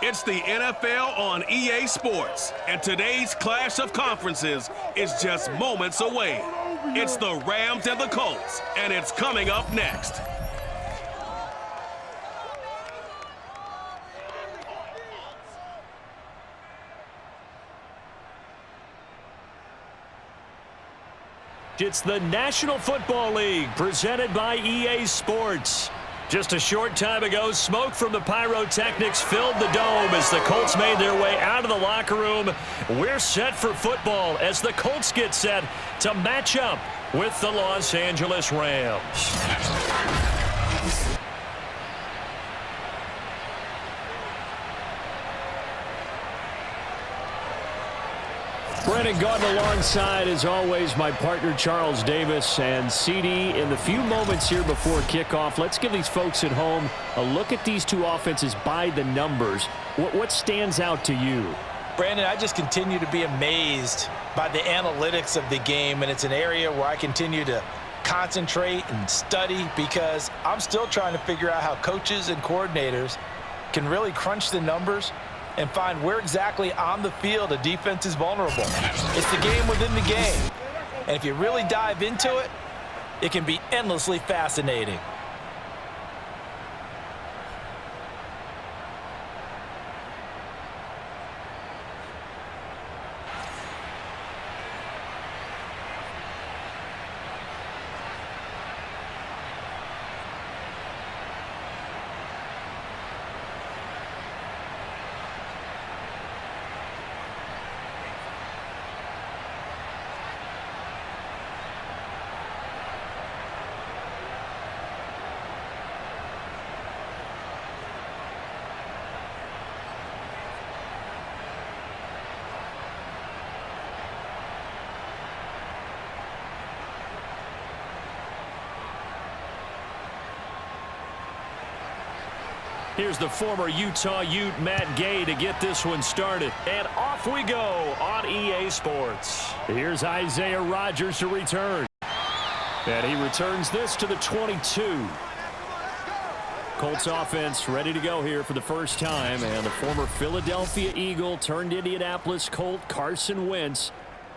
It's the NFL on EA Sports, and today's clash of conferences is just moments away. It's the Rams and the Colts, and it's coming up next. It's the National Football League presented by EA Sports. Just a short time ago, smoke from the pyrotechnics filled the dome as the Colts made their way out of the locker room. We're set for football as the Colts get set to match up with the Los Angeles Rams. Brennan Gordon alongside, as always, my partner Charles Davis. And CD, in the few moments here before kickoff, let's give these folks at home a look at these two offenses by the numbers. What stands out to you? Brandon, I just continue to be amazed by the analytics of the game, and it's an area where I continue to concentrate and study because I'm still trying to figure out how coaches and coordinators can really crunch the numbers and find where exactly on the field a defense is vulnerable. It's the game within the game. And if you really dive into it, it can be endlessly fascinating. Here's the former Utah Ute, Matt Gay, to get this one started. And off we go on EA Sports. Here's Isaiah Rodgers to return. And he returns this to the 22. Colts offense ready to go here for the first time. And the former Philadelphia Eagle turned Indianapolis Colt, Carson Wentz,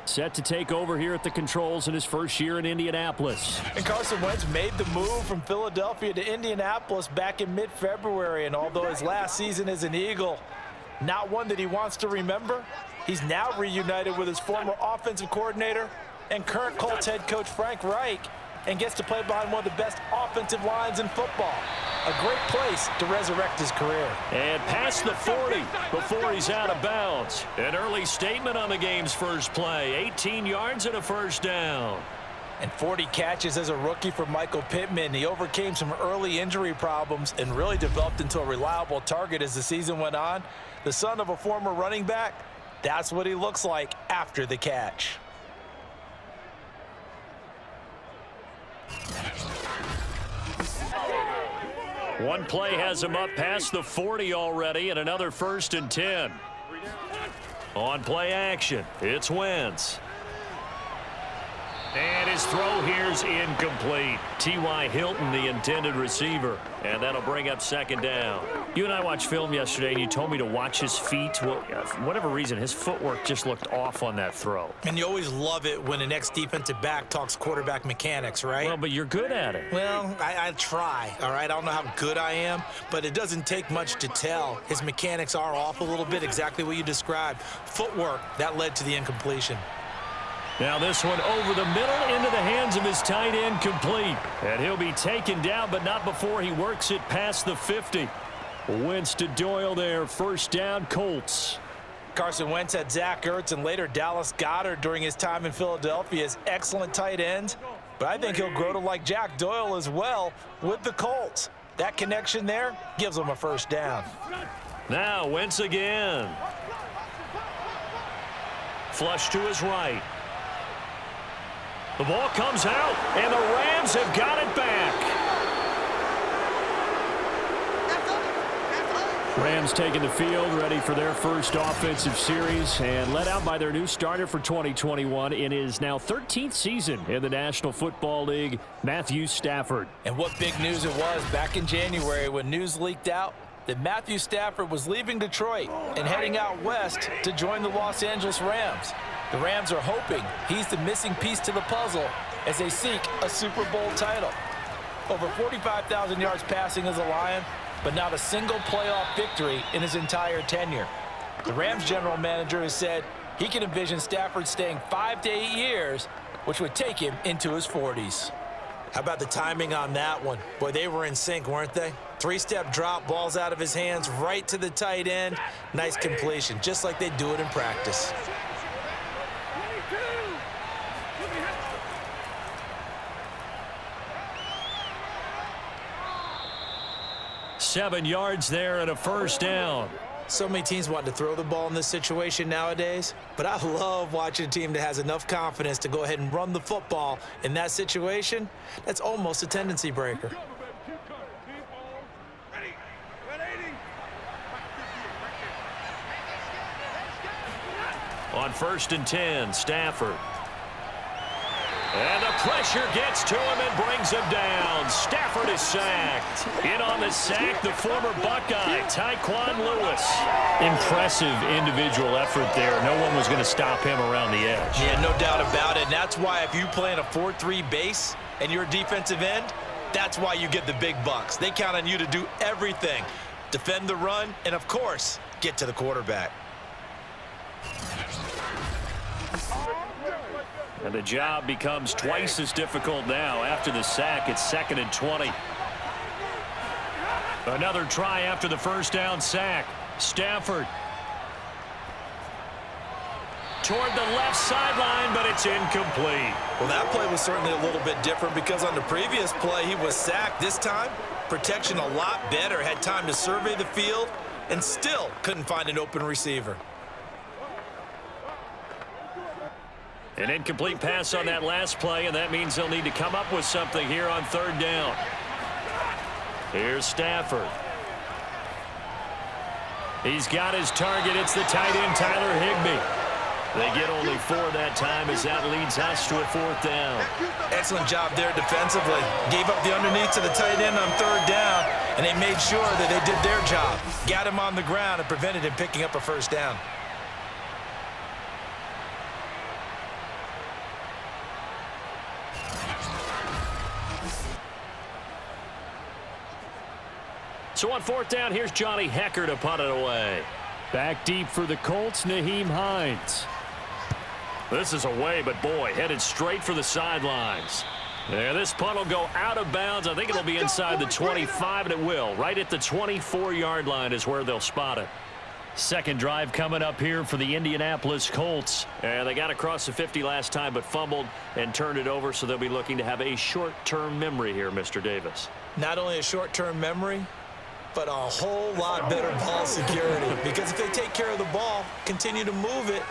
set to take over here at the controls in his first year in Indianapolis. And Carson Wentz made the move from Philadelphia to Indianapolis back in mid-February. And although his last season as an Eagle, not one that he wants to remember, he's now reunited with his former offensive coordinator and current Colts head coach Frank Reich, and gets to play behind one of the best offensive lines in football. A great place to resurrect his career. And past the 40 before he's out of bounds. An early statement on the game's first play. 18 yards and a first down. And 40 catches as a rookie for Michael Pittman. He overcame some early injury problems and really developed into a reliable target as the season went on. The son of a former running back, that's what he looks like after the catch. One play has him up past the 40 already, and another 1st and 10. On play action, it's Wentz. And his throw here's incomplete. T.Y. Hilton, the intended receiver. And that'll bring up 2nd down. You and I watched film yesterday, and you told me to watch his feet. Well, for whatever reason, his footwork just looked off on that throw. And you always love it when an ex-defensive back talks quarterback mechanics, right? Well, but you're good at it. Well, I try, all right? I don't know how good I am, but it doesn't take much to tell. His mechanics are off a little bit, exactly what you described. Footwork, that led to the incompletion. Now this one over the middle into the hands of his tight end, complete. And he'll be taken down, but not before he works it past the 50. Wentz to Doyle there, 1st down, Colts. Carson Wentz had Zach Ertz and later Dallas Goedert during his time in Philadelphia as excellent tight ends. But I think he'll grow to like Jack Doyle as well with the Colts. That connection there gives him a 1st down. Now Wentz again. Flush to his right. The ball comes out, and the Rams have got it back. Rams taking the field, ready for their first offensive series, and led out by their new starter for 2021 in his now 13th season in the National Football League, Matthew Stafford. And what big news it was back in January when news leaked out that Matthew Stafford was leaving Detroit and heading out west to join the Los Angeles Rams. The Rams are hoping he's the missing piece to the puzzle as they seek a Super Bowl title. Over 45,000 yards passing as a Lion, but not a single playoff victory in his entire tenure. The Rams general manager has said he can envision Stafford staying 5 to 8 years, which would take him into his 40s. How about the timing on that one? Boy, they were in sync, weren't they? Three-step drop, balls out of his hands, right to the tight end. Nice completion, just like they do it in practice. Seven yards there and a first down. So many teams want to throw the ball in this situation nowadays, but I love watching a team that has enough confidence to go ahead and run the football in that situation. That's almost a tendency breaker. On 1st and 10, Stafford. And the pressure gets to him and brings him down. Stafford is sacked. In on the sack, the former Buckeye, Tyquan Lewis. Impressive individual effort there. No one was going to stop him around the edge. Yeah, no doubt about it. And that's why if you play in a 4-3 base and you're a defensive end, that's why you get the big bucks. They count on you to do everything. Defend the run and, of course, get to the quarterback. And the job becomes twice as difficult now. After the sack, it's 2nd and 20. Another try after the first down sack. Stafford toward the left sideline, but it's incomplete. Well, that play was certainly a little bit different because on the previous play, he was sacked. This time, protection a lot better. Had time to survey the field and still couldn't find an open receiver. An incomplete pass on that last play, and that means they'll need to come up with something here on 3rd down. Here's Stafford. He's got his target. It's the tight end, Tyler Higbee. They get only 4 that time as that leads us to a 4th down. Excellent job there defensively. Gave up the underneath to the tight end on 3rd down, and they made sure that they did their job. Got him on the ground and prevented him picking up a 1st down. So on 4th down, here's Johnny Hecker to punt it away. Back deep for the Colts, Nyheim Hines. This is away, but boy, headed straight for the sidelines. Yeah, this punt will go out of bounds. I think it'll be inside the 25, and it will. Right at the 24-yard line is where they'll spot it. Second drive coming up here for the Indianapolis Colts. And they got across the 50 last time, but fumbled and turned it over, so they'll be looking to have a short-term memory here, Mr. Davis. Not only a short-term memory, but a whole lot better ball security. Because if they take care of the ball, continue to move it,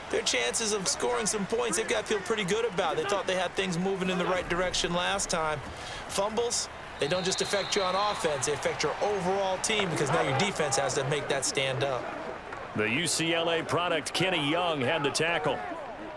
their chances of scoring some points, they've got to feel pretty good about. They thought they had things moving in the right direction last time. Fumbles, they don't just affect you on offense, they affect your overall team because now your defense has to make that stand up. The UCLA product, Kenny Young, had the tackle.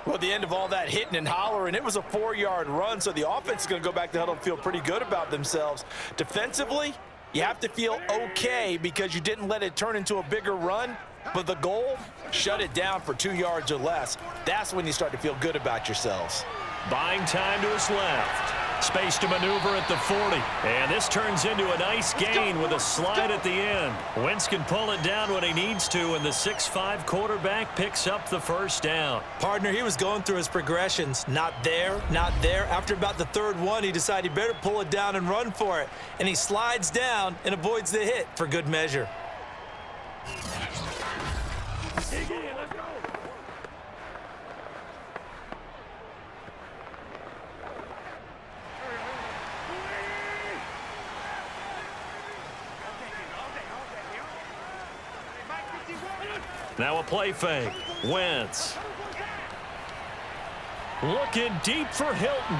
Well, at the end of all that hitting and hollering, it was a 4-yard run, so the offense is going to go back to the huddle and feel pretty good about themselves. Defensively, you have to feel okay because you didn't let it turn into a bigger run, but the goal, shut it down for 2 yards or less. That's when you start to feel good about yourselves. Buying time to his left. Space to maneuver at the 40. And this turns into a nice gain with a slide at the end. Wentz can pull it down when he needs to, and the 6'5" quarterback picks up the first down. Partner, he was going through his progressions. Not there, not there. After about the 3rd one, he decided he better pull it down and run for it. And he slides down and avoids the hit for good measure. Now a play fake. Wentz. Looking deep for Hilton.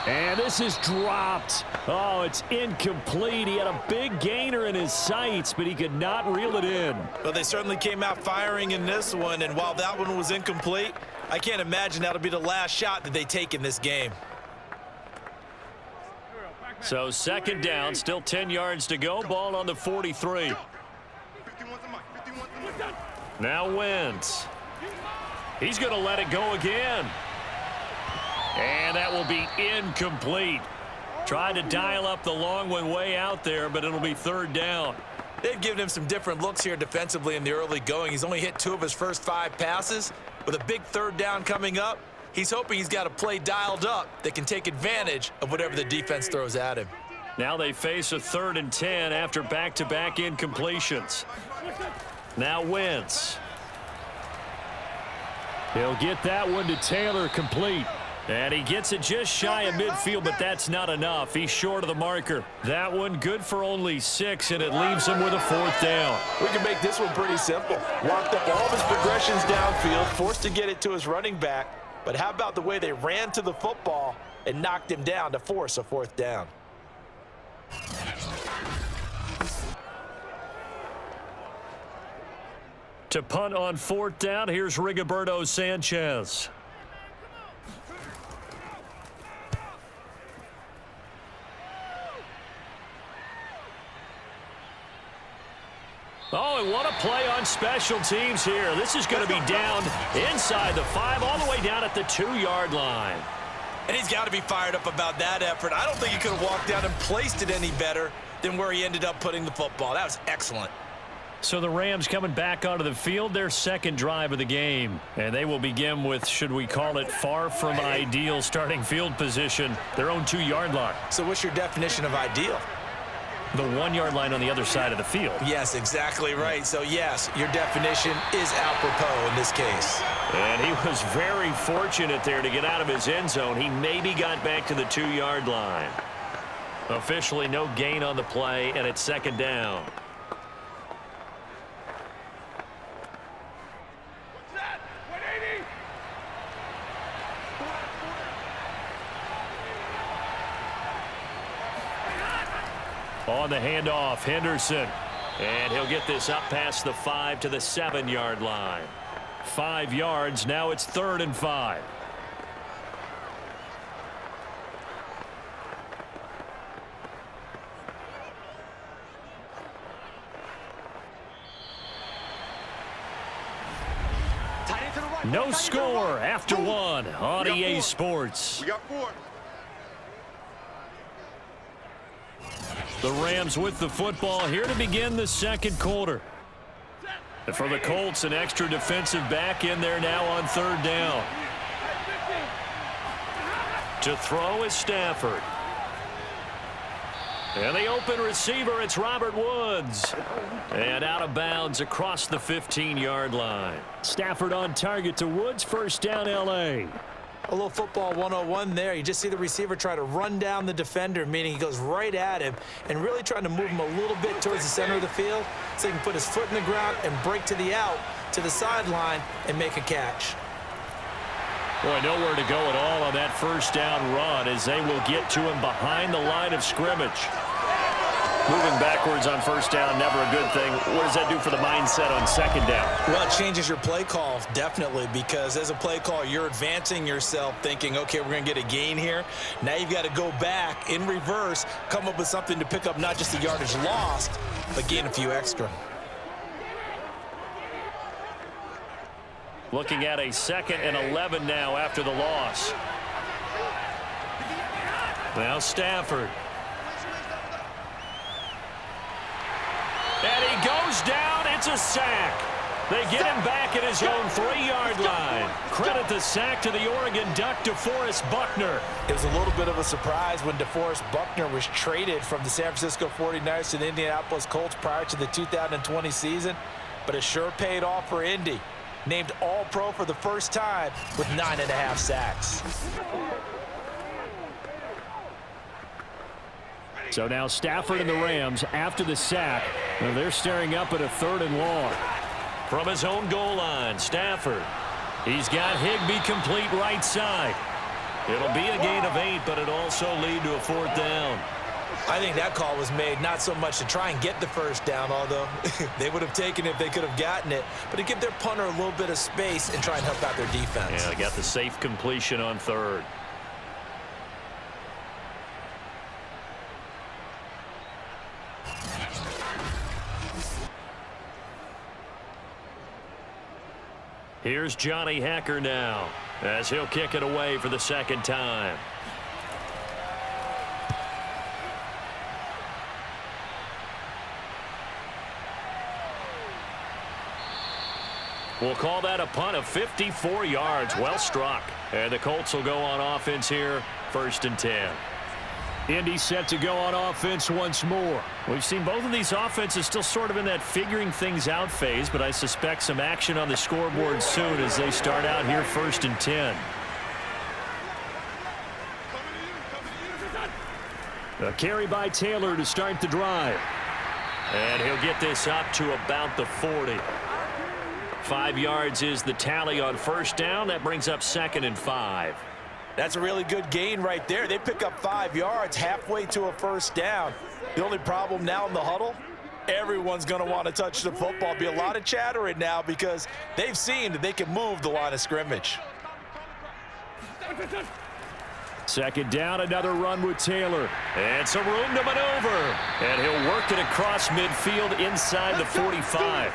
And this is dropped. Oh, it's incomplete. He had a big gainer in his sights, but he could not reel it in. Well, they certainly came out firing in this one, and while that one was incomplete, I can't imagine that'll be the last shot that they take in this game. So second down, still 10 yards to go. Ball on the 43. Now Wentz. He's going to let it go again. And that will be incomplete. Tried to dial up the long one way out there, but it'll be third down. They've given him some different looks here defensively in the early going. He's only hit 2 of his first 5 passes. With a big third down coming up, he's hoping he's got a play dialed up that can take advantage of whatever the defense throws at him. Now they face a 3rd and 10 after back-to-back incompletions. Now Wentz. He'll get that one to Taylor complete. And he gets it just shy of midfield, but that's not enough. He's short of the marker. That one good for only 6, and it leaves him with a 4th down. We can make this one pretty simple. Walked up all of his progressions downfield, forced to get it to his running back. But how about the way they ran to the football and knocked him down to force a 4th down? To punt on 4th down, here's Rigoberto Sanchez. Oh, and what a play on special teams here. This is going to be down inside the 5, all the way down at the 2-yard line. And he's got to be fired up about that effort. I don't think he could have walked down and placed it any better than where he ended up putting the football. That was excellent. So the Rams coming back onto the field, their 2nd drive of the game. And they will begin with, should we call it, far from ideal starting field position, their own 2-yard line. So what's your definition of ideal? The 1-yard line on the other side of the field. Yes, exactly right. So, yes, your definition is apropos in this case. And he was very fortunate there to get out of his end zone. He maybe got back to the 2-yard line. Officially no gain on the play, and it's 2nd down. On the handoff, Henderson. And he'll get this up past the 5 to the 7-yard line. 5 yards, now it's 3rd and 5. No score after 1 on EA Sports. We got 4. The Rams with the football here to begin the 2nd quarter. And for the Colts, an extra defensive back in there now on 3rd down. To throw is Stafford. And the open receiver, it's Robert Woods. And out of bounds across the 15-yard line. Stafford on target to Woods, 1st down L.A. A little football 101 there. You just see the receiver try to run down the defender, meaning he goes right at him and really trying to move him a little bit towards the center of the field so he can put his foot in the ground and break to the out, to the sideline, and make a catch. Boy, nowhere to go at all on that 1st down run as they will get to him behind the line of scrimmage. Moving backwards on 1st down, never a good thing. What does that do for the mindset on 2nd down? Well, it changes your play call, definitely, because as a play call, you're advancing yourself thinking, okay, we're going to get a gain here. Now you've got to go back in reverse, come up with something to pick up not just the yardage lost, but gain a few extra. Looking at a 2nd and 11 now after the loss. Now Stafford. And he goes down. It's a sack. They get him back at his own 3-yard line. Credit the sack to the Oregon Duck, DeForest Buckner. It was a little bit of a surprise when DeForest Buckner was traded from the San Francisco 49ers to the Indianapolis Colts prior to the 2020 season, but it sure paid off for Indy. Named All-Pro for the first time with 9.5 sacks. So now Stafford and the Rams after the sack. Now they're staring up at a 3rd and long. From his own goal line, Stafford. He's got Higbee complete right side. It'll be a gain of 8, but it'll also lead to a 4th down. I think that call was made not so much to try and get the 1st down, although they would have taken it if they could have gotten it, but to give their punter a little bit of space and try and help out their defense. Yeah, they got the safe completion on 3rd. Here's Johnny Hacker now, as he'll kick it away for the second time. We'll call that a punt of 54 yards. Well struck. And the Colts will go on offense here, 1st and 10. Indy set to go on offense once more. We've seen both of these offenses still sort of in that figuring things out phase, but I suspect some action on the scoreboard soon as they start out here 1st and 10. A carry by Taylor to start the drive. And he'll get this up to about the 40. 5 yards is the tally on 1st down. That brings up 2nd and 5. That's a really good gain right there. They pick up 5 yards halfway to a 1st down. The only problem now in the huddle, everyone's going to want to touch the football. Be a lot of chattering now because they've seen that they can move the line of scrimmage. 2nd down, another run with Taylor. And some room to maneuver. And he'll work it across midfield inside the 45.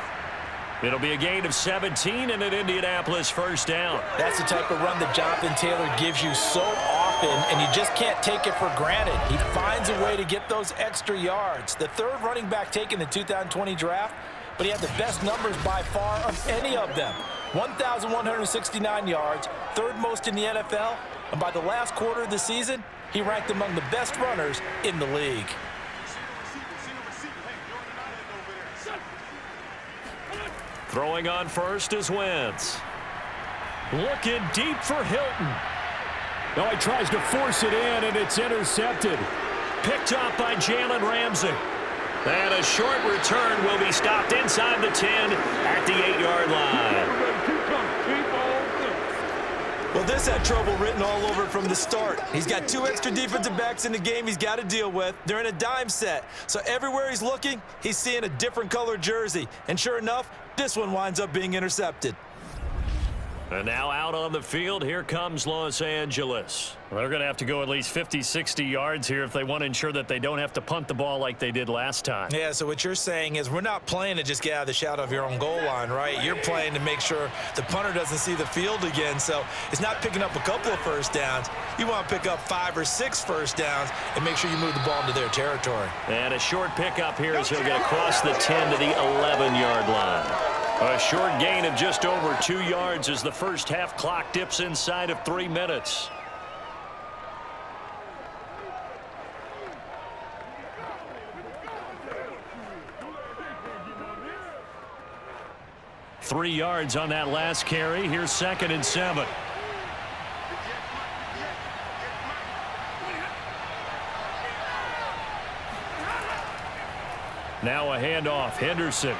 It'll be a gain of 17 and an Indianapolis 1st down. That's the type of run that Jonathan Taylor gives you so often, and you just can't take it for granted. He finds a way to get those extra yards. The 3rd running back taken in the 2020 draft, but he had the best numbers by far of any of them. 1,169 yards, 3rd most in the NFL, and by the last quarter of the season, he ranked among the best runners in the league. Throwing on first is Wentz. Looking deep for Hilton. Oh, he tries to force it in, and it's intercepted. Picked up by Jalen Ramsey. And a short return will be stopped inside the 10 at the 8-yard line. Well, this had trouble written all over it from the start. He's got 2 extra defensive backs in the game he's got to deal with. They're in a dime set. So everywhere he's looking, he's seeing a different color jersey. And sure enough, this one winds up being intercepted. And now out on the field, here comes Los Angeles. They're going to have to go at least 50, 60 yards here if they want to ensure that they don't have to punt the ball like they did last time. Yeah, so what you're saying is we're not playing to just get out of the shadow of your own goal line, right? You're playing to make sure the punter doesn't see the field again. So it's not picking up a couple of 1st downs. You want to pick up 5 or 6 1st downs and make sure you move the ball into their territory. And a short pickup here as he'll get across the 10 to the 11-yard line. A short gain of just over 2 yards as the 1st half clock dips inside of 3 minutes. Three yards on that last carry. Here's 2nd and 7. Now a handoff. Henderson.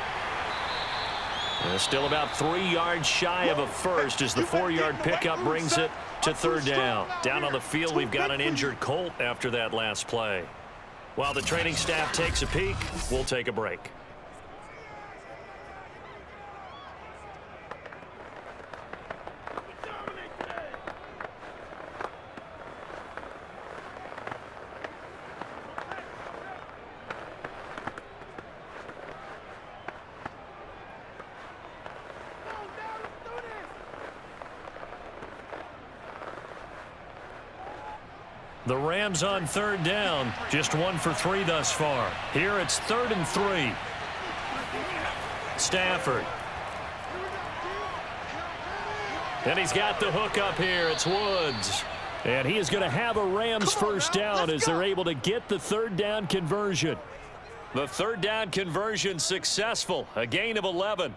Still about 3 yards shy of a first as the 4-yard pickup brings it to 3rd down. Down on the field, we've got an injured Colt after that last play. While the training staff takes a peek, we'll take a break. The Rams on 3rd down, just 1 for 3 thus far. Here it's 3rd and 3. Stafford. And he's got the hook up here. It's Woods. And he is going to have a Rams 1st down as they're able to get the 3rd down conversion. The 3rd down conversion successful. A gain of 11.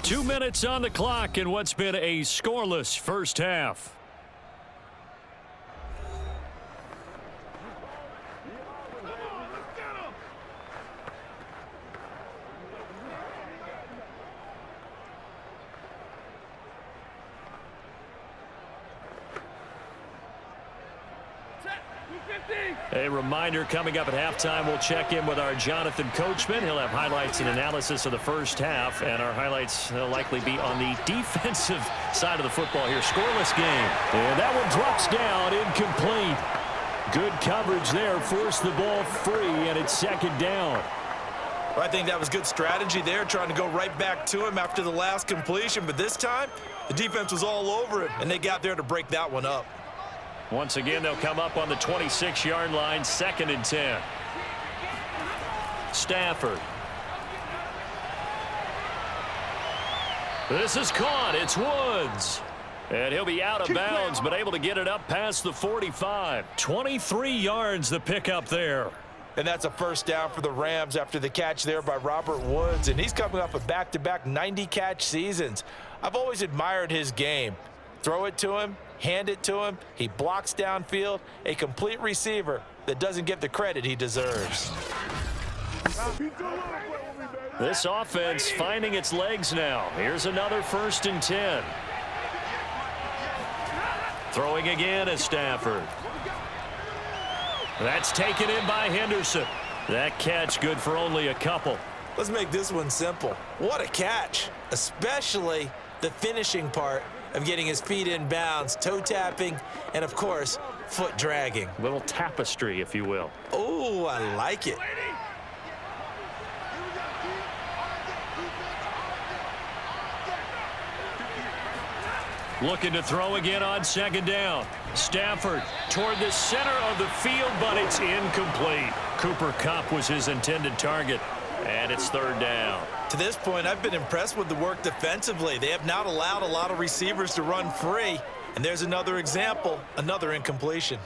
Two minutes on the clock in what's been a scoreless 1st half. A reminder, coming up at halftime, we'll check in with our Jonathan Coachman. He'll have highlights and analysis of the first half, and our highlights will likely be on the defensive side of the football here. Scoreless game. And that one drops down, incomplete. Good coverage there, forced the ball free, and it's second down. Well, I think that was good strategy there, trying to go right back to him after the last completion, but this time, the defense was all over him, and they got there to break that one up. Once again, they'll come up on the 26-yard line, 2nd and 10. Stafford. This is caught. It's Woods. And he'll be out of bounds, but able to get it up past the 45. 23 yards the pickup there. And that's a first down for the Rams after the catch there by Robert Woods. And he's coming off a back-to-back 90-catch seasons. I've always admired his game. Throw it to him, hand it to him. He blocks downfield. A complete receiver that doesn't get the credit he deserves. This offense finding its legs now. Here's another 1st and 10. Throwing again is Stafford. That's taken in by Henderson. That catch good for only a couple. Let's make this one simple. What a catch, especially the finishing part of getting his feet in bounds, toe tapping, and of course, foot dragging. Little tapestry, if you will. Oh, I like it. Looking to throw again on 2nd down. Stafford toward the center of the field, but it's incomplete. Cooper Kupp was his intended target, and it's 3rd down. To this point, I've been impressed with the work defensively. They have not allowed a lot of receivers to run free, and there's another example, another incompletion.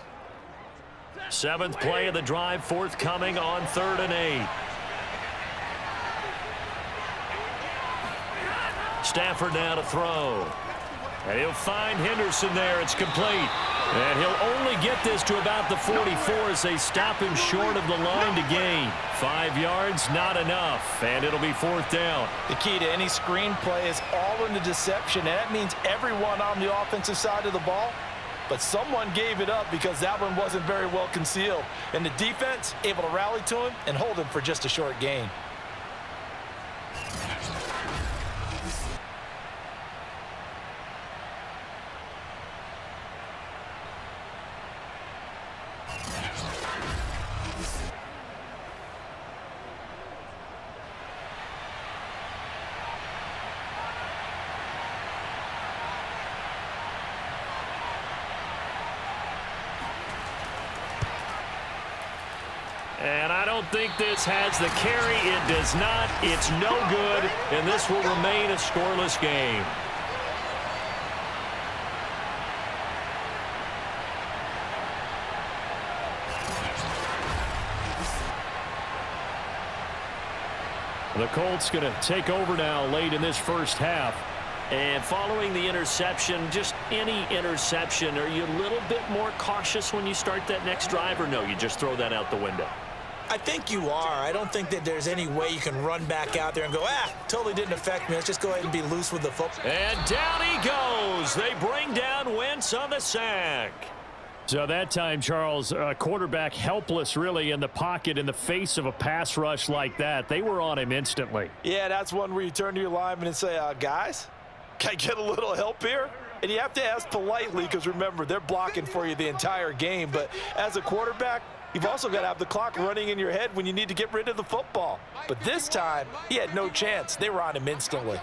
7th play of the drive, forthcoming on 3rd and 8. Stafford now to throw. And he'll find Henderson there. It's complete. And he'll only get this to about the 44 as they stop him short of the line to gain. 5 yards, not enough. And it'll be 4th down. The key to any screen play is all in the deception, and that means everyone on the offensive side of the ball. But someone gave it up because that one wasn't very well concealed. And the defense able to rally to him and hold him for just a short gain. And I don't think this has the carry. It does not. It's no good. And this will remain a scoreless game. The Colts going to take over now late in this first half. And following the interception, just any interception, are you a little bit more cautious when you start that next drive, or no, you just throw that out the window? I think you are. I don't think that there's any way you can run back out there and go, totally didn't affect me. Let's just go ahead and be loose with the football. And down he goes. They bring down Wentz on the sack. So that time, Charles, quarterback helpless really in the pocket in the face of a pass rush like that. They were on him instantly. Yeah, that's one where you turn to your lineman and say, guys, can I get a little help here? And you have to ask politely because, remember, they're blocking for you the entire game. But as a quarterback, you've also got to have the clock running in your head when you need to get rid of the football. But this time, he had no chance. They were on him instantly.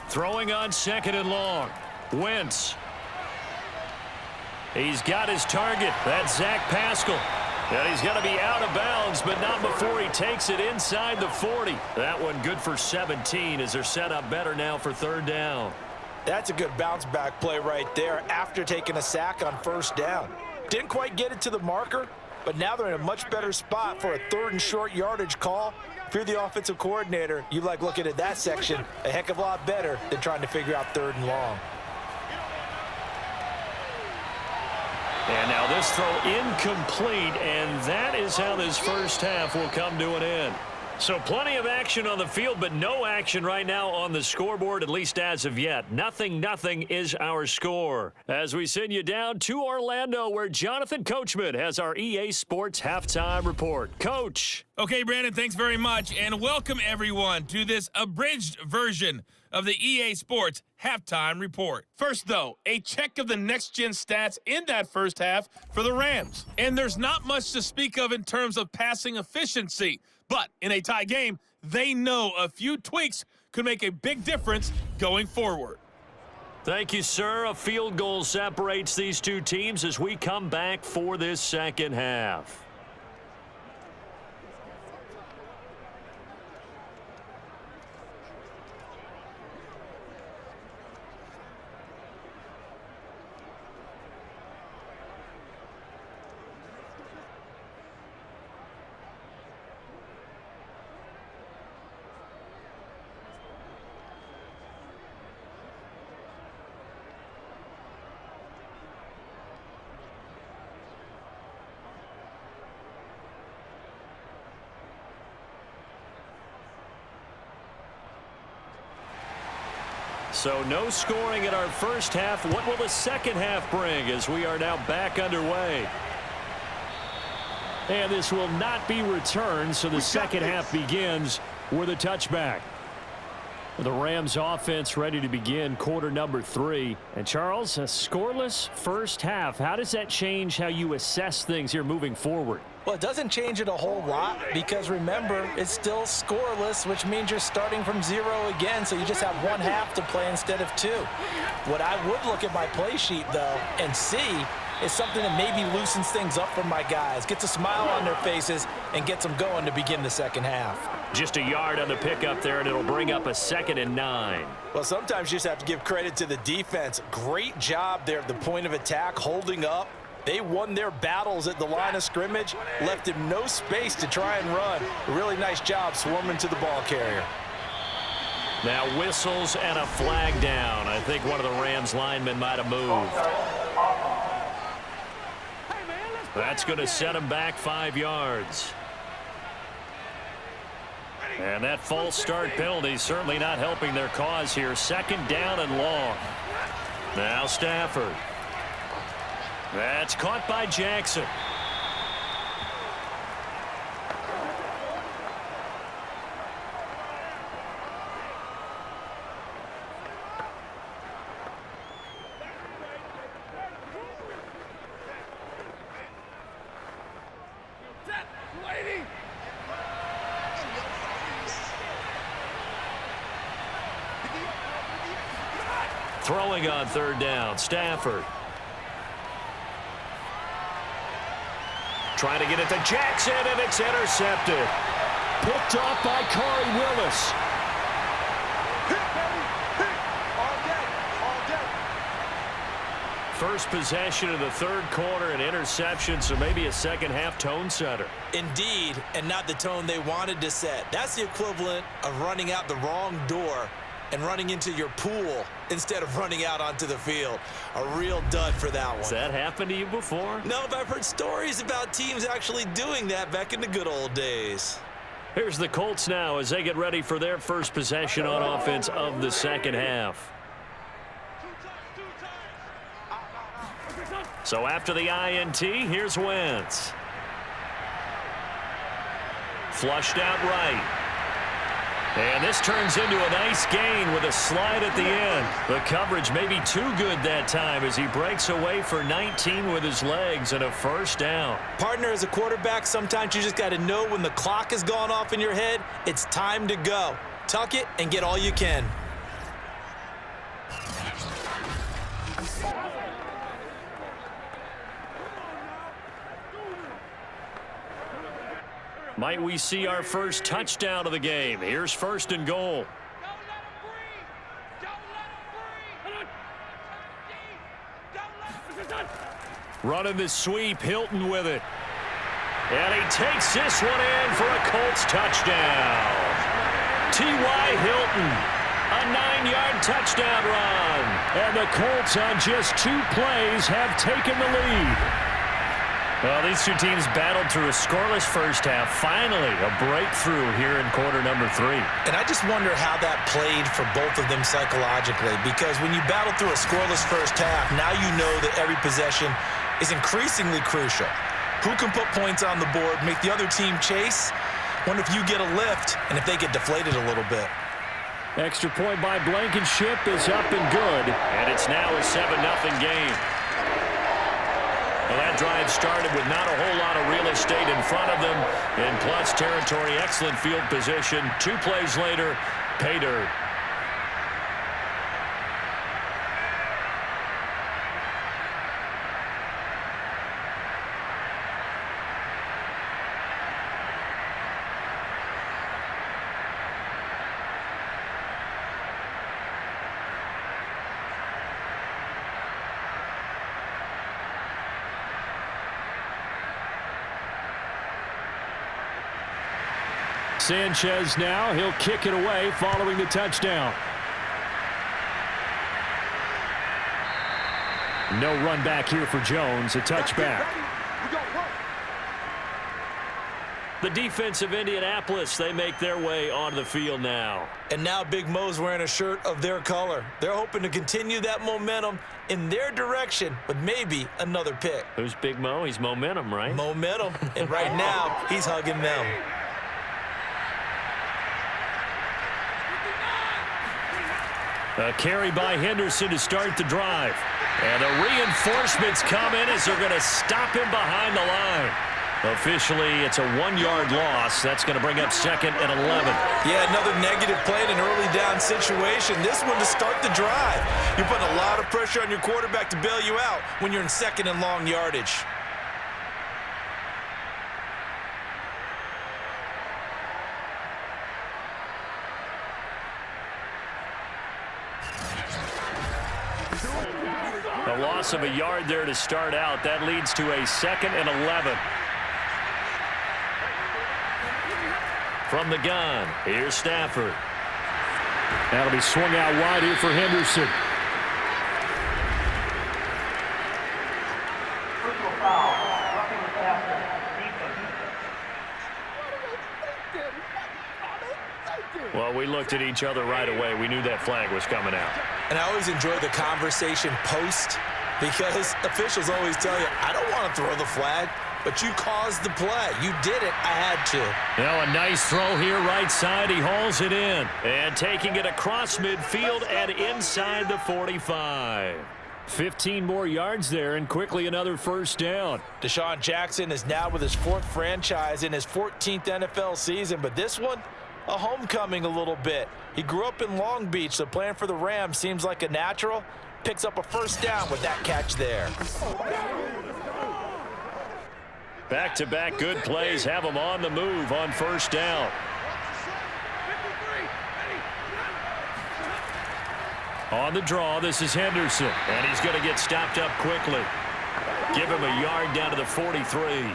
Throwing on 2nd and long. Wentz. He's got his target. That's Zach Pascal. And he's going to be out of bounds, but not before he takes it inside the 40. That one good for 17 as they're set up better now for 3rd down. That's a good bounce-back play right there after taking a sack on 1st down. Didn't quite get it to the marker, but now they're in a much better spot for a 3rd and short yardage call. If you're the offensive coordinator, you like looking at that section a heck of a lot better than trying to figure out 3rd and long. And now this throw incomplete, and that is how this first half will come to an end. So plenty of action on the field, but no action right now on the scoreboard, at least as of yet. 0-0 is our score. As we send you down to Orlando, where Jonathan Coachman has our EA Sports Halftime Report. Coach. Okay, Brandon, thanks very much, and welcome everyone to this abridged version of the EA Sports Halftime Report. First, though, a check of the next-gen stats in that first half for the Rams. And there's not much to speak of in terms of passing efficiency. But in a tie game, they know a few tweaks could make a big difference going forward. Thank you, sir. A field goal separates these two teams as we come back for this second half. So no scoring in our first half. What will the second half bring as we are now back underway? And this will not be returned, so the second half begins with a touchback. The Rams offense ready to begin quarter number 3. And Charles, a scoreless first half. How does that change how you assess things here moving forward? Well, it doesn't change it a whole lot because, remember, it's still scoreless, which means you're starting from 0 again, so you just have one half to play instead of 2. What I would look at my play sheet, though, and see is something that maybe loosens things up for my guys, gets a smile on their faces, and gets them going to begin the second half. Just a yard on the pickup there, and it'll bring up a 2nd and 9. Well, sometimes you just have to give credit to the defense. Great job there at the point of attack, holding up. They won their battles at the line of scrimmage, left him no space to try and run. A really nice job swarming to the ball carrier. Now whistles and a flag down. I think one of the Rams linemen might have moved. That's going to set him back 5 yards. And that false start penalty certainly not helping their cause here. 2nd down and long. Now Stafford. That's caught by Jackson. Throwing on 3rd down, Stafford. Trying to get it to Jackson, and it's intercepted. Picked off by Corey Willis. First possession of the 3rd quarter, an interception, so maybe a second half tone setter. Indeed, and not the tone they wanted to set. That's the equivalent of running out the wrong door and running into your pool instead of running out onto the field. A real dud for that one. Has that happened to you before? No, but I've heard stories about teams actually doing that back in the good old days. Here's the Colts now as they get ready for their first possession on offense of the second half. So after the INT, here's Wentz. Flushed out right. And this turns into a nice gain with a slide at the end. The coverage may be too good that time as he breaks away for 19 with his legs and a 1st down. Partner, as a quarterback, sometimes you just got to know when the clock has gone off in your head, it's time to go. Tuck it and get all you can. Might we see our first touchdown of the game? Here's 1st and goal. Running the sweep, Hilton with it. And he takes this one in for a Colts touchdown. T.Y. Hilton, a 9-yard touchdown run. And the Colts on just 2 plays have taken the lead. Well, these two teams battled through a scoreless first half. Finally, a breakthrough here in quarter number 3. And I just wonder how that played for both of them psychologically, because when you battle through a scoreless first half, now you know that every possession is increasingly crucial. Who can put points on the board, make the other team chase? Wonder if you get a lift and if they get deflated a little bit. Extra point by Blankenship is up and good, and it's now a 7-0 game. Well, that drive started with not a whole lot of real estate in front of them. In plus territory, excellent field position. 2 plays later, pay dirt. Sanchez now, he'll kick it away following the touchdown. No run back here for Jones, a touchback. The defense of Indianapolis, they make their way onto the field now. And now Big Mo's wearing a shirt of their color. They're hoping to continue that momentum in their direction with maybe another pick. Who's Big Mo? He's momentum, right? Momentum. And right now, he's hugging them. A carry by Henderson to start the drive. And the reinforcements come in as they're going to stop him behind the line. Officially, it's a 1-yard loss. That's going to bring up 2nd and 11. Yeah, another negative play in an early down situation. This one to start the drive. You're putting a lot of pressure on your quarterback to bail you out when you're in 2nd and long yardage. A loss of a yard there to start out. That leads to a 2nd and 11. From the gun, here's Stafford. That'll be swung out wide here for Henderson. Well, we looked at each other right away. We knew that flag was coming out. And I always enjoy the conversation post, because officials always tell you, I don't want to throw the flag, but you caused the play. You did it. I had to. Now a nice throw here right side. He hauls it in. And taking it across midfield and inside the 45. 15 more yards there, and quickly another first down. Deshaun Jackson is now with his 4th franchise in his 14th NFL season, but this one, a homecoming a little bit. He grew up in Long Beach, so playing for the Rams seems like a natural. Picks up a first down with that catch there. Back-to-back good plays have him on the move on first down. On the draw, this is Henderson, and he's going to get stopped up quickly. Give him a yard down to the 43.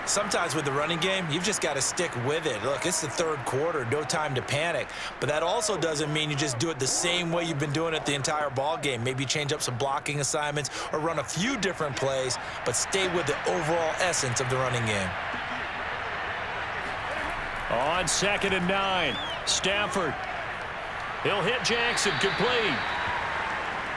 Sometimes with the running game, you've just got to stick with it. Look, it's the 3rd quarter, no time to panic. But that also doesn't mean you just do it the same way you've been doing it the entire ball game. Maybe change up some blocking assignments or run a few different plays, but stay with the overall essence of the running game. On 2nd and 9, Stafford. He'll hit Jackson, complete.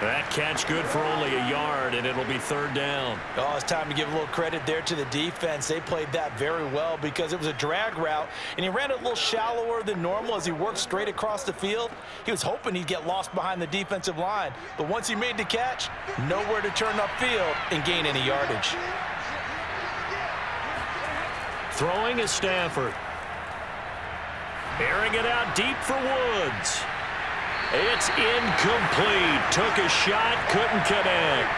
That catch good for only a yard, and it'll be 3rd down. Oh, it's time to give a little credit there to the defense. They played that very well because it was a drag route, and he ran it a little shallower than normal as he worked straight across the field. He was hoping he'd get lost behind the defensive line, but once he made the catch, nowhere to turn upfield and gain any yardage. Throwing is Stafford. Airing it out deep for Woods. It's incomplete. Took a shot, couldn't connect.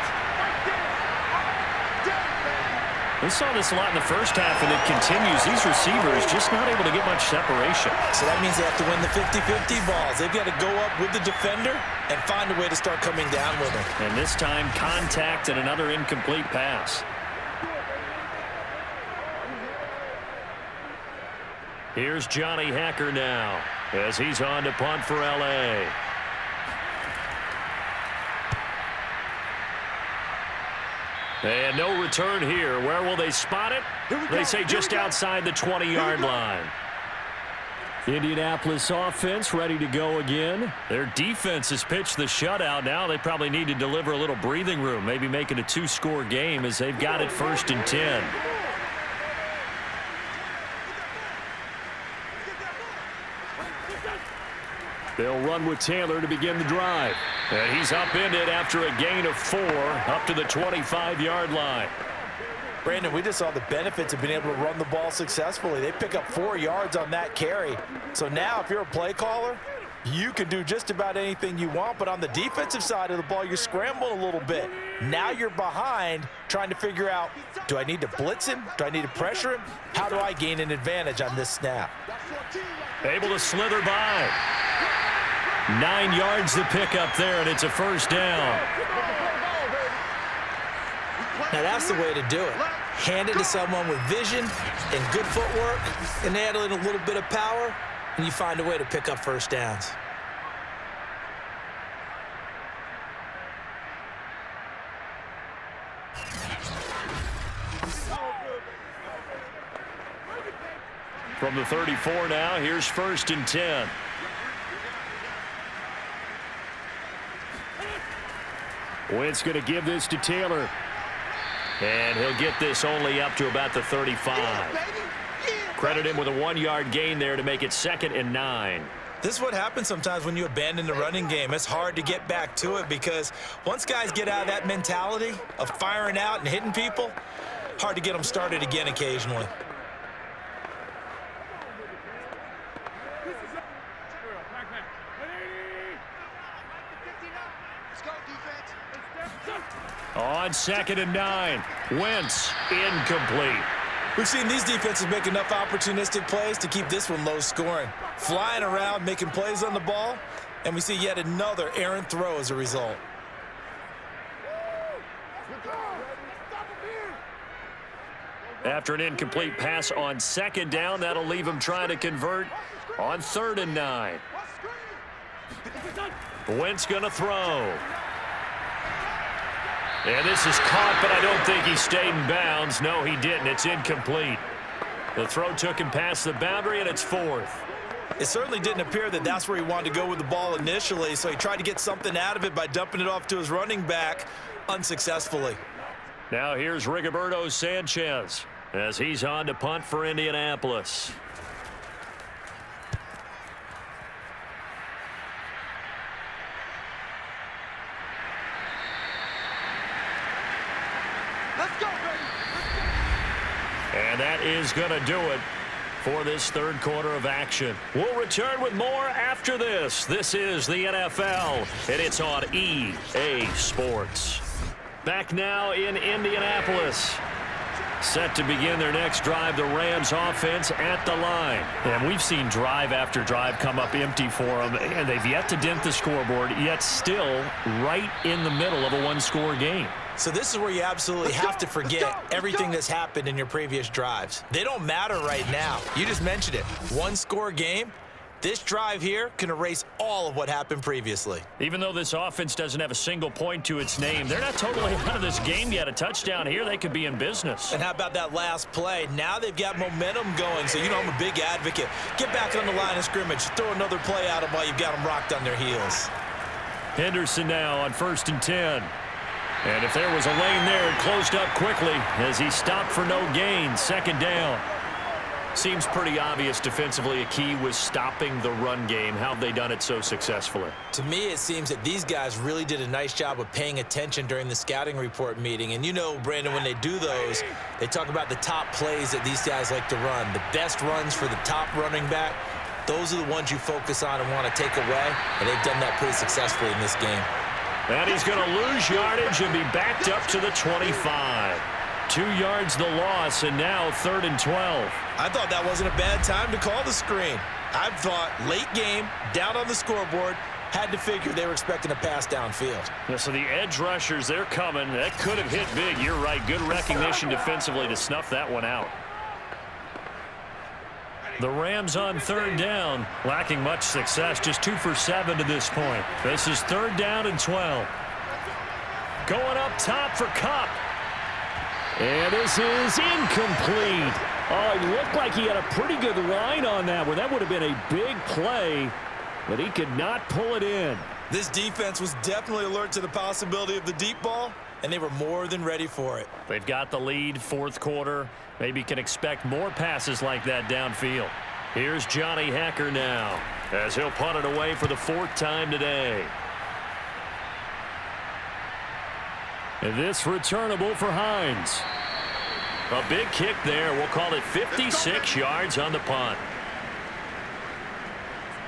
We saw this a lot in the first half, and it continues. These receivers just not able to get much separation. So that means they have to win the 50-50 balls. They've got to go up with the defender and find a way to start coming down with him. And this time, contact and another incomplete pass. Here's Johnny Hacker now as he's on to punt for L.A. And no return here. Where will they spot it? They say just outside the 20-yard line. Indianapolis offense ready to go again. Their defense has pitched the shutout. Now they probably need to deliver a little breathing room, maybe make it a 2-score game as they've got it 1st and 10. They'll run with Taylor to begin the drive. And he's upended after a gain of 4 up to the 25-yard line. Brandon, we just saw the benefits of being able to run the ball successfully. They pick up 4 yards on that carry. So now if you're a play caller, you can do just about anything you want. But on the defensive side of the ball, you're scrambling a little bit. Now you're behind trying to figure out, do I need to blitz him? Do I need to pressure him? How do I gain an advantage on this snap? Able to slither by. 9 yards to pick up there, and it's a 1st down. Now that's the way to do it. Hand it to someone with vision and good footwork, and add in a little bit of power, and you find a way to pick up 1st downs. From the 34 now, here's 1st and 10. Wentz going to give this to Taylor. And he'll get this only up to about the 35. Credit him with a 1-yard gain there to make it 2nd and 9. This is what happens sometimes when you abandon the running game. It's hard to get back to it because once guys get out of that mentality of firing out and hitting people, hard to get them started again occasionally. On 2nd and 9, Wentz incomplete. We've seen these defenses make enough opportunistic plays to keep this one low scoring. Flying around, making plays on the ball, and we see yet another errant throw as a result. After an incomplete pass on 2nd down, that'll leave him trying to convert on 3rd and 9. Wentz going to throw. And this is caught, but I don't think he stayed in bounds. No, he didn't. It's incomplete. The throw took him past the boundary, and it's 4th. It certainly didn't appear that that's where he wanted to go with the ball initially, so he tried to get something out of it by dumping it off to his running back unsuccessfully. Now here's Rigoberto Sanchez as he's on to punt for Indianapolis. And that is going to do it for this 3rd quarter of action. We'll return with more after this. This is the NFL, and it's on EA Sports. Back now in Indianapolis. Set to begin their next drive, the Rams offense at the line. And we've seen drive after drive come up empty for them, and they've yet to dent the scoreboard, yet still right in the middle of a 1-score game. So this is where you absolutely have to forget everything that's happened in your previous drives. They don't matter right now. You just mentioned it. 1-score game. This drive here can erase all of what happened previously. Even though this offense doesn't have a single point to its name, they're not totally out of this game yet. A touchdown here, they could be in business. And how about that last play? Now they've got momentum going, so you know I'm a big advocate. Get back on the line of scrimmage. Throw another play at them while you've got them rocked on their heels. Henderson now on 1st and 10. And if there was a lane there, it closed up quickly as he stopped for no gain. 2nd down. Seems pretty obvious defensively a key was stopping the run game. How have they done it so successfully? To me, it seems that these guys really did a nice job of paying attention during the scouting report meeting. And you know, Brandon, when they do those, they talk about the top plays that these guys like to run. The best runs for the top running back, those are the ones you focus on and want to take away. And they've done that pretty successfully in this game. And he's going to lose yardage and be backed up to the 25. 2 yards the loss, and now 3rd and 12. I thought that wasn't a bad time to call the screen. I thought late game, down on the scoreboard, had to figure they were expecting a pass downfield. Yeah, so the edge rushers, they're coming. That could have hit big. You're right. Good recognition defensively to snuff that one out. The Rams on 3rd down, lacking much success, just 2 for 7 to this point. This is 3rd down and 12. Going up top for Kupp. And this is incomplete. Oh, it looked like he had a pretty good line on that one. That would have been a big play, but he could not pull it in. This defense was definitely alert to the possibility of the deep ball, and they were more than ready for it. They've got the lead, fourth quarter. Maybe can expect more passes like that downfield. Here's Johnny Hacker now, as he'll punt it away for the fourth time today. And this returnable for Hines. A big kick there. We'll call it 56 yards on the punt.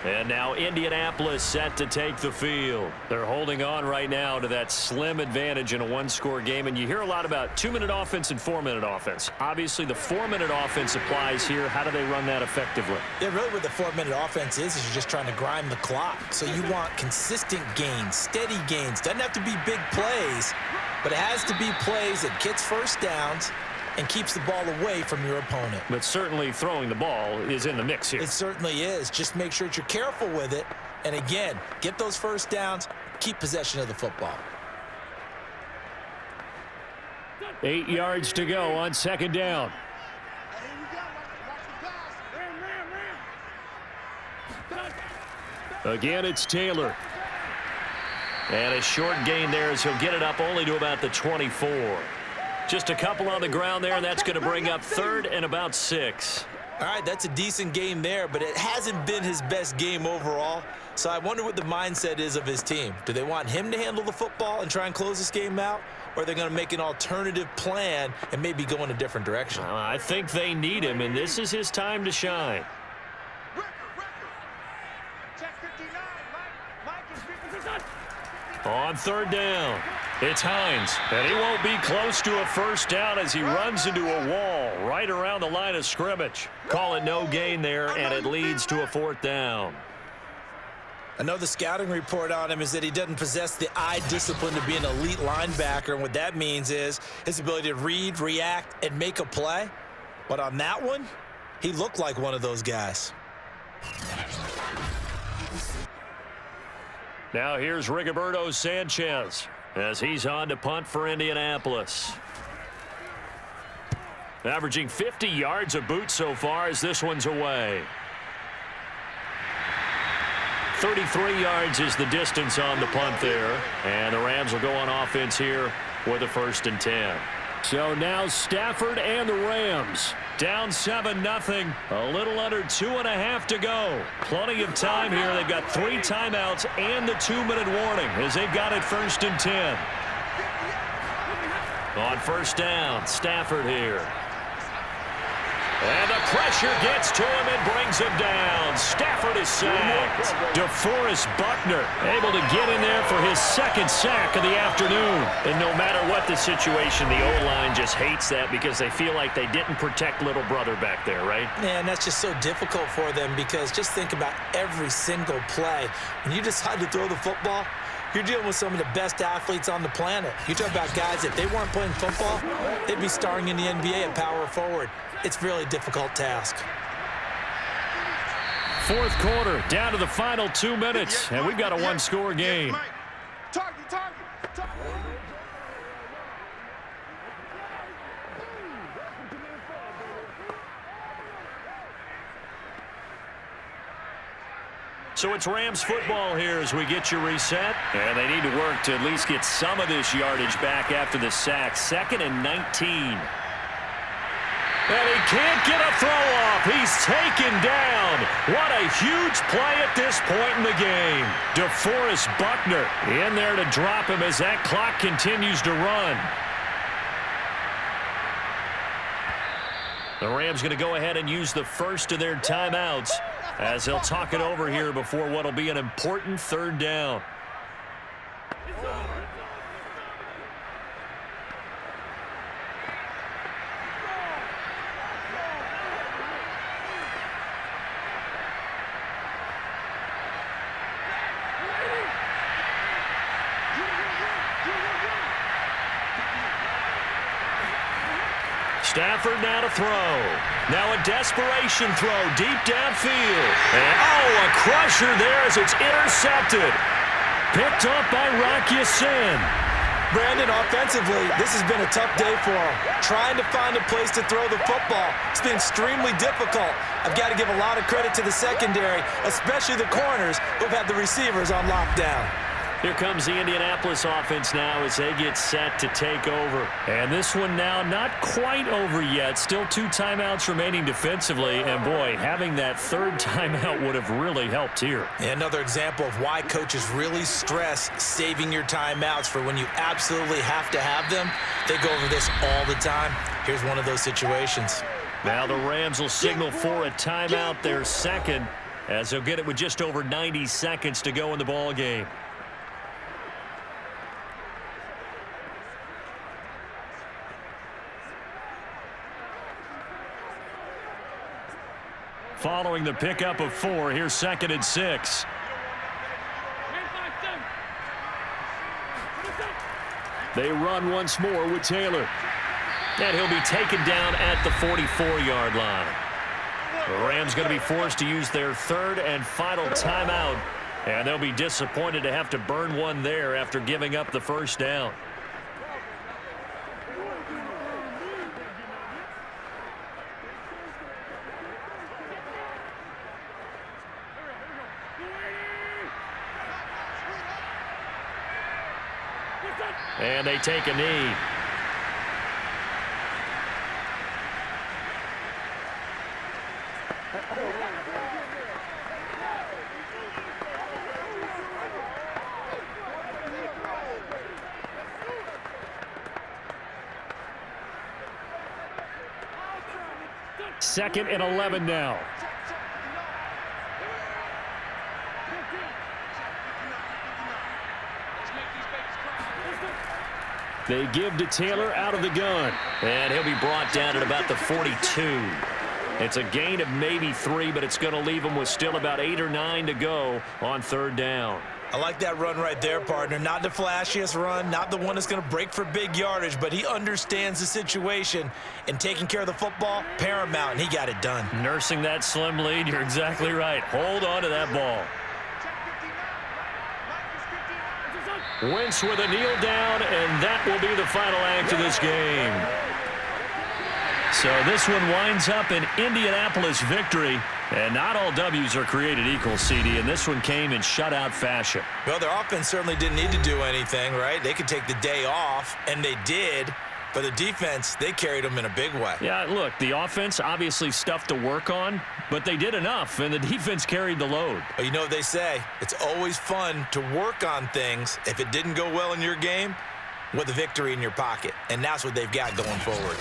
And now Indianapolis set to take the field. They're holding on right now to that slim advantage in a one-score game. And you hear a lot about 2-minute offense and 4-minute offense. Obviously, the 4-minute offense applies here. How do they run that effectively? Yeah, really what the 4-minute offense is you're just trying to grind the clock. So you want consistent gains, steady gains. Doesn't have to be big plays, but it has to be plays that gets first downs and keeps the ball away from your opponent. But certainly throwing the ball is in the mix here. It certainly is. Just make sure that you're careful with it. And again, get those first downs, keep possession of the football. 8 yards to go on second down. Again, it's Taylor. And a short gain there as he'll get it up only to about the 24. Just a couple on the ground there, and that's going to bring up third and about 6. All right, that's a decent game there, but it hasn't been his best game overall. So I wonder what the mindset is of his team. Do they want him to handle the football and try and close this game out? Or are they going to make an alternative plan and maybe go in a different direction? I think they need him, and this is his time to shine. On third down, it's Hines, and he won't be close to a first down as he runs into a wall right around the line of scrimmage. Call it no gain there, and it leads to a fourth down. I know the scouting report on him is that he doesn't possess the eye discipline to be an elite linebacker, and what that means is his ability to read, react, and make a play. But on that one, he looked like one of those guys. Now here's Rigoberto Sanchez as he's on to punt for Indianapolis. Averaging 50 yards a boot so far as this one's away. 33 yards is the distance on the punt there. And the Rams will go on offense here with a 1st and 10. So now Stafford and the Rams down 7-0. A little under 2.5 to go. Plenty of time here. They've got 3 timeouts and the 2-minute warning as they've got it 1st and 10. On first down, Stafford here. And the pressure gets to him and brings him down. Stafford is sacked. DeForest Buckner able to get in there for his 2nd sack of the afternoon. And no matter what the situation, the O-line just hates that because they feel like they didn't protect little brother back there, right? Yeah, and that's just so difficult for them because just think about every single play. When you decide to throw the football, you're dealing with some of the best athletes on the planet. You talk about guys, if they weren't playing football, they'd be starring in the NBA at power forward. It's a really difficult task. Fourth quarter, down to the final 2 minutes, and we've got a one-score game. So it's Rams football here as we get you reset. And they need to work to at least get some of this yardage back after the sack. 2nd and 19. And he can't get a throw off. He's taken down. What a huge play at this point in the game. DeForest Buckner in there to drop him as that clock continues to run. The Rams going to go ahead and use the first of their timeouts as they'll talk it over here before what will be an important 3rd down. Stafford now to throw. Now a desperation throw deep downfield. And a crusher there as it's intercepted. Picked up by Rock Ya-Sin. Brandon, offensively, this has been a tough day for him. Trying to find a place to throw the football. It's been extremely difficult. I've got to give a lot of credit to the secondary, especially the corners who've had the receivers on lockdown. Here comes the Indianapolis offense now as they get set to take over. And this one now not quite over yet. Still 2 timeouts remaining defensively. And, boy, having that third timeout would have really helped here. And another example of why coaches really stress saving your timeouts for when you absolutely have to have them. They go over this all the time. Here's one of those situations. Now the Rams will signal for a timeout, their second, as they'll get it with just over 90 seconds to go in the ball game. Following the pickup of 4, here's 2nd and 6. They run once more with Taylor. And he'll be taken down at the 44-yard line. The Rams going to be forced to use their 3rd and final timeout. And they'll be disappointed to have to burn one there after giving up the first down. And they take a knee. Second and 11 now. They give to Taylor out of the gun. And he'll be brought down at about the 42. It's a gain of maybe 3, but it's going to leave him with still about 8 or 9 to go on 3rd down. I like that run right there, partner. Not the flashiest run, not the one that's going to break for big yardage, but he understands the situation, and taking care of the football, paramount, and he got it done. Nursing that slim lead, you're exactly right. Hold on to that ball. Wentz with a kneel down, and that will be the final act of this game. So this one winds up an Indianapolis victory, and not all W's are created equal, CD, and this one came in shutout fashion. Well, their offense certainly didn't need to do anything, right? They could take the day off, and they did. But the defense, they carried them in a big way. Yeah, look, the offense, obviously stuff to work on, but they did enough, and the defense carried the load. But you know what they say, it's always fun to work on things if it didn't go well in your game with a victory in your pocket. And that's what they've got going forward.